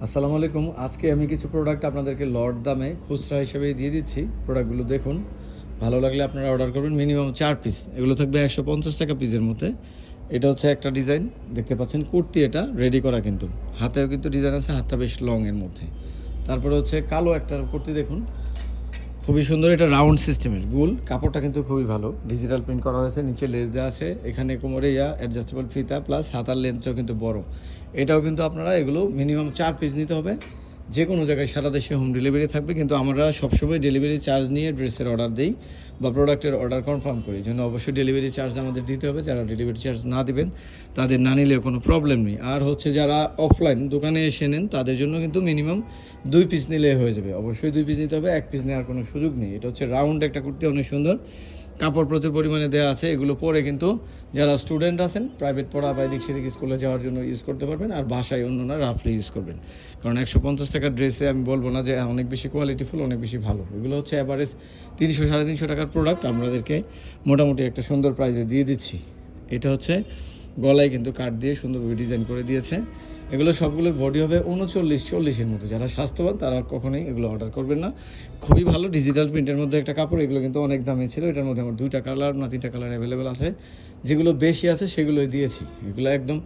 আসসালামু আলাইকুম। আজকে আমি কিছু প্রোডাক্ট আপনাদেরকে লট দামে খুচরা হিসেবে দিয়ে দিচ্ছি। প্রোডাক্টগুলো দেখুন, ভালো লাগলে আপনারা অর্ডার করবেন। মিনিমাম 4 পিস, এগুলো থাকবে 150 টাকা পিসের মধ্যে। এটা হচ্ছে একটা ডিজাইন, দেখতে পাচ্ছেন কুর্তি, এটা রেডি করা, কিন্তু হাতেও কিন্তু ডিজাইন আছে, হাতটা বেশ লং এর মধ্যে। তারপরে হচ্ছে কালো একটা কুর্তি, দেখুন খুবই সুন্দর, এটা রাউন্ড সিস্টেমের গোল, কাপড়টা কিন্তু খুবই ভালো, ডিজিটাল প্রিন্ট করা হয়েছে, নিচে লেস দেওয়া আছে, এখানে কোমরে অ্যাডজাস্টেবল ফিতা, প্লাস হাতার লেন্থটাও কিন্তু বড়। এটাও কিন্তু আপনারা এগুলো মিনিমাম 4 পিস নিতে হবে। যে কোনো জায়গায় সারা দেশে হোম ডেলিভারি থাকবে, কিন্তু আমরা সবসময় ডেলিভারি চার্জ নিয়ে ড্রেসের অর্ডার দিই বা প্রোডাক্টের অর্ডার কনফার্ম করি, এই জন্য অবশ্যই ডেলিভারি চার্জ আমাদের দিতে হবে। যারা ডেলিভারি চার্জ না দিবেন তাদের না নিলেও কোনো প্রবলেম নেই। আর হচ্ছে যারা অফলাইন দোকানে এসে নেন তাদের জন্য কিন্তু মিনিমাম 2 পিস নিলে হয়ে যাবে। অবশ্যই 2 পিস নিতে হবে, 1 পিস নেওয়ার কোনো সুযোগ নেই। এটা হচ্ছে রাউন্ড একটা কুর্তি, অনেক সুন্দর, কাপড় প্রচুর পরিমাণে দেওয়া আছে। এগুলো পরে কিন্তু যারা স্টুডেন্ট আছেন, প্রাইভেট পড়া বা এদিক সেদিক স্কুলে যাওয়ার জন্য ইউজ করতে পারবেন, আর বাসায় অন্যরা রাফলি ইউজ করবেন। কারণ 150 টাকার ড্রেসে আমি বলবো না যে অনেক বেশি কোয়ালিটিফুল, অনেক বেশি ভালো। এগুলো হচ্ছে অ্যাভারেজ 300-350 টাকার প্রোডাক্ট, আপনাদেরকে মোটামুটি একটা সুন্দর প্রাইসে দিয়ে দিচ্ছি। এটা হচ্ছে গলায় কিন্তু কাট দিয়ে সুন্দরভাবে ডিজাইন করে দিয়েছে। এগুলো সবগুলোর বডি হবে 39-40-এর মধ্যে। যারা স্বাস্থ্যবান তারা কখনোই এগুলো অর্ডার করবেন না। খুবই ভালো ডিজিটাল প্রিন্টের মধ্যে একটা কাপড়। এগুলো কিন্তু অনেক দামি ছিল। এটার মধ্যে আমার 2টা কালার না 3টা কালার অ্যাভেলেবেল আছে, যেগুলো বেশি আছে সেগুলোই দিয়েছি। এগুলো একদম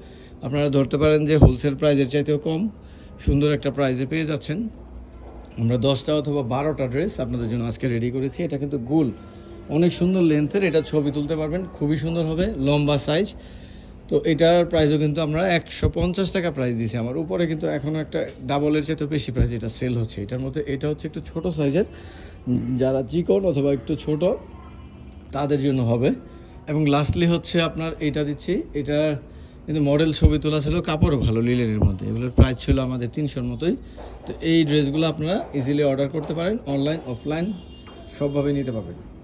আপনারা ধরতে পারেন যে হোলসেল প্রাইজের চাইতেও কম সুন্দর একটা প্রাইজে পেয়ে যাচ্ছেন। আমরা 10টা অথবা 12টা ড্রেস আপনাদের জন্য আজকে রেডি করেছি। এটা কিন্তু গোল, অনেক সুন্দর লেন্থের, এটা ছবি তুলতে পারবেন, খুবই সুন্দর হবে, লম্বা সাইজ। তো এটার প্রাইসও কিন্তু আমরা 150 টাকা প্রাইস দিয়েছি। আমার উপরে কিন্তু এখনও একটা ডাবলের চেয়ে বেশি প্রাইস এটা সেল হচ্ছে। এটার মধ্যে এটা হচ্ছে একটু ছোট সাইজের, যারা চিকন অথবা একটু ছোট তাদের জন্য হবে। এবং লাস্টলি হচ্ছে আপনার এটা দিচ্ছি, এটা কিন্তু মডেল ছবি তোলা ছিল, কাপড়ও ভালো লিলেনের মধ্যে। এগুলোর প্রাইস ছিল আমাদের 300-র মতোই। তো এই ড্রেসগুলো আপনারা ইজিলি অর্ডার করতে পারেন, অনলাইন অফলাইন সবভাবে নিতে পারবেন।